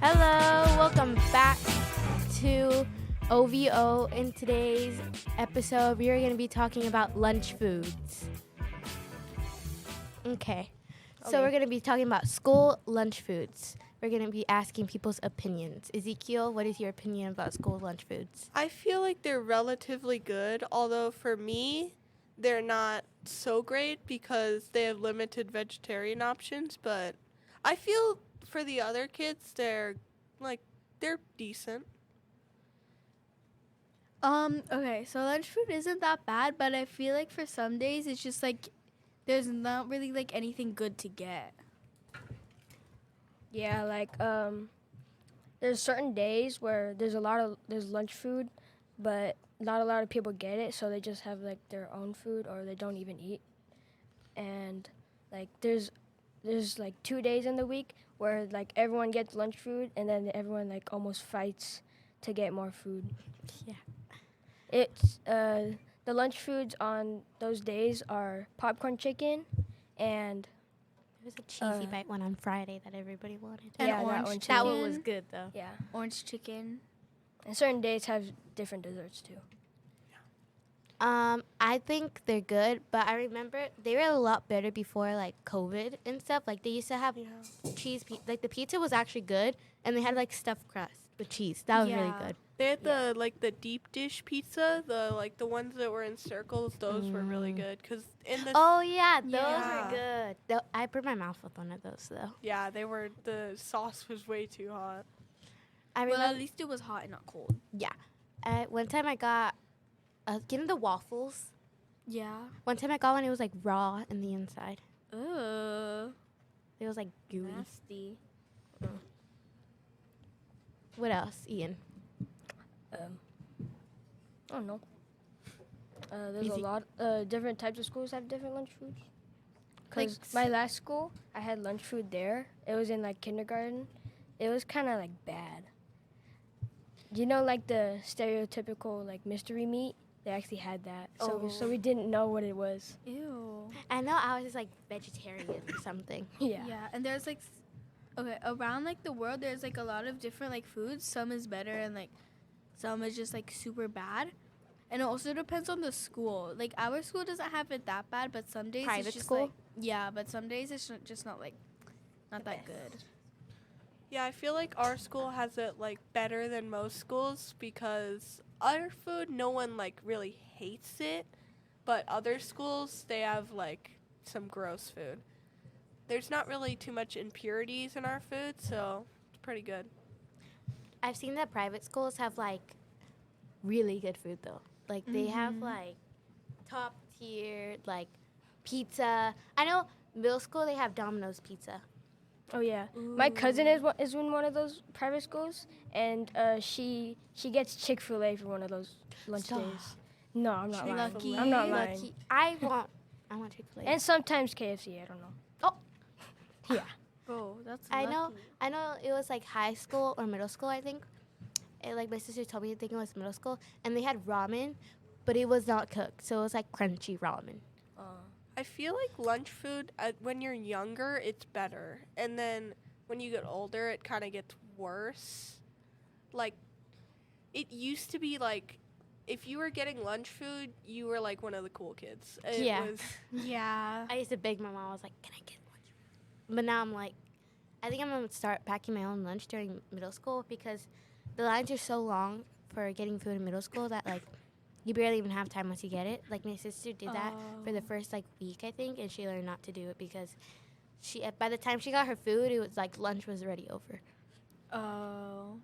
Hello, welcome back to OVO. In today's episode, we are going to be talking about lunch foods. Okay, so we're going to be talking about school lunch foods. We're going to be asking people's opinions. Ezekiel, what is your opinion about school lunch foods? I feel like they're relatively good, although for me, they're not so great because they have limited vegetarian options, but I feel for the other kids, they're decent. Okay, so lunch food isn't that bad, but I feel like for some days it's just like there's not really like anything good to get. Yeah, there's certain days where there's lunch food, but not a lot of people get it, so they just have like their own food or they don't even eat. And like there's like 2 days in the week where like everyone gets lunch food and then everyone like almost fights to get more food. Yeah. It's the lunch foods on those days are popcorn chicken and There was a cheesy bite one on Friday that everybody wanted. And yeah, orange That one chicken. was good, though. yeah. Orange chicken. And certain days have different desserts too. I think they're good, but I remember they were a lot better before like COVID and stuff. Like they used to have cheese, like the pizza was actually good, and they had like stuffed crust with cheese. That was really Yeah. good. They had the deep dish pizza, the ones that were in circles. Those were really good because in the Oh yeah, those Yeah. were good. I burned my mouth with one of those though. the sauce was way too hot. I Well, remember. at least it was hot and not cold. Yeah. One time I got, getting the waffles. Yeah. One time I got one. It was like raw in the inside. Ugh. It was like gooey. Nasty. What else, Ian? I don't know. There's Easy. a lot. Different types of schools have different lunch foods. Like Cause my last school, I had lunch food there. It was in like kindergarten. It was kind of like bad. You know, like the stereotypical like mystery meat. They actually had that. So we didn't know what it was. Ew. I know I was just like vegetarian or something. Yeah. Yeah, and there's like, okay, around like the world, there's like a lot of different like foods. Some is better and like some is just like super bad. And it also depends on the school. Like our school doesn't have it that bad, but some days Private it's just school? like, yeah, but some days it's just not like not that good. Yeah, I feel like our school has it like better than most schools because our food no one like really hates it, but other schools they have like some gross food. There's not really too much impurities in our food, so it's pretty good. I've seen that private schools have like really good food though. Like they have like top tier like pizza. I know middle school they have Domino's pizza. Oh yeah. My cousin is in one of those private schools, and she gets Chick-fil-A for one of those lunch Stop. days. No, I'm not lying. Lucky. I'm not lying. Lucky. I want Chick-fil-A. And sometimes KFC. I don't know. Oh. Yeah. Bro, that's I know lucky. it was like high school or middle school, I think. And like my sister told me I think it was middle school, and they had ramen, but it was not cooked, so it was like crunchy ramen. I feel like lunch food when you're younger it's better, and then when you get older it kind of gets worse. Like it used to be like if you were getting lunch food, you were like one of the cool kids. It Yeah. was Yeah. I used to beg my mom. I was like, "Can I get lunch?" But now I'm like, I think I'm gonna start packing my own lunch during middle school because the lines are so long for getting food in middle school that like you barely even have time once you get it. Like my sister did that for the first like week I think, and she learned not to do it because she by the time she got her food, it was like lunch was already over. Oh.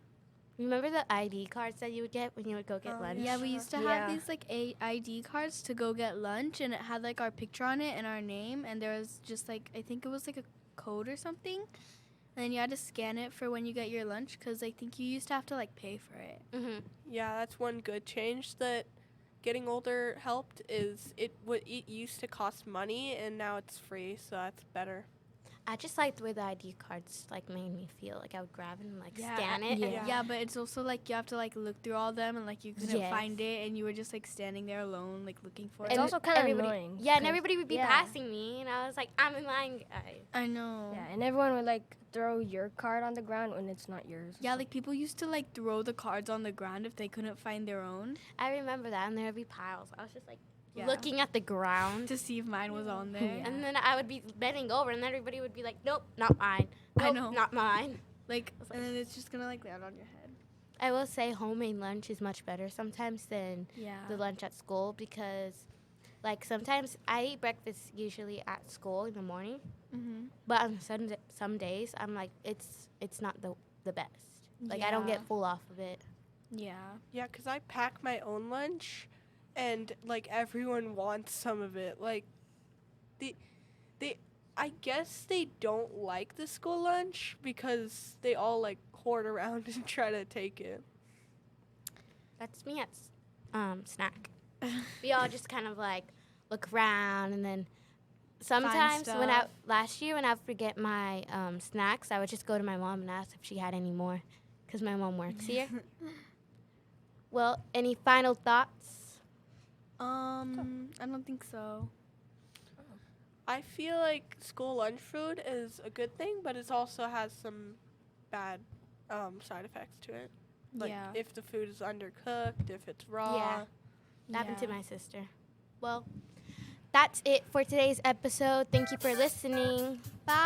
Remember the ID cards that you would get when you would go get lunch? Yeah, we used to Yeah. have these like ID cards to go get lunch, and it had like our picture on it and our name, and there was just like I think it was like a code or something, and then you had to scan it for when you get your lunch because I think you used to have to like pay for it. Mm-hmm. Yeah, that's one good change that getting older helped is it used to cost money and now it's free, so that's better. I just liked the way the ID cards like made me feel. Like I would grab it and like Yeah, scan it. yeah. and- Yeah, but it's also like you have to like look through all them and like you couldn't Yes. find it and you were just like standing there alone like looking for It's it. also kind of everybody- annoying. Yeah, and 'cause- everybody would be yeah. passing me, and I was like, I'm in line, guys. I know. Yeah, and everyone would like throw your card on the ground when it's not yours. Yeah, like people used to like throw the cards on the ground if they couldn't find their own I remember that, and there would be piles. I was just like Yeah. looking at the ground. to see if mine was on there. Yeah. And then I would be bending over, and then everybody would be like, nope, not mine. I Nope, know. not mine. Like, was and then it's just gonna like land on your head. I will say homemade lunch is much better sometimes than Yeah. the lunch at school because, like, sometimes I eat breakfast usually at school in the morning, Mm-hmm. but on some days I'm like, it's not the best. Like, I don't get full off of it. Yeah. Yeah, 'cause I pack my own lunch, and like everyone wants some of it. Like, they, I guess they don't like the school lunch because they all like hoard around and try to take it. That's me at snack. We all just kind of like look around, and then sometimes stuff. last year when I would forget my snacks, I would just go to my mom and ask if she had any more, because my mom works here. Well, any final thoughts? I don't think so. I feel like school lunch food is a good thing, but it also has some bad side effects to it. Like yeah. if the food is undercooked, if it's raw. Yeah. That happened to Yeah. my sister. Well, that's it for today's episode. Thank you for listening. Bye.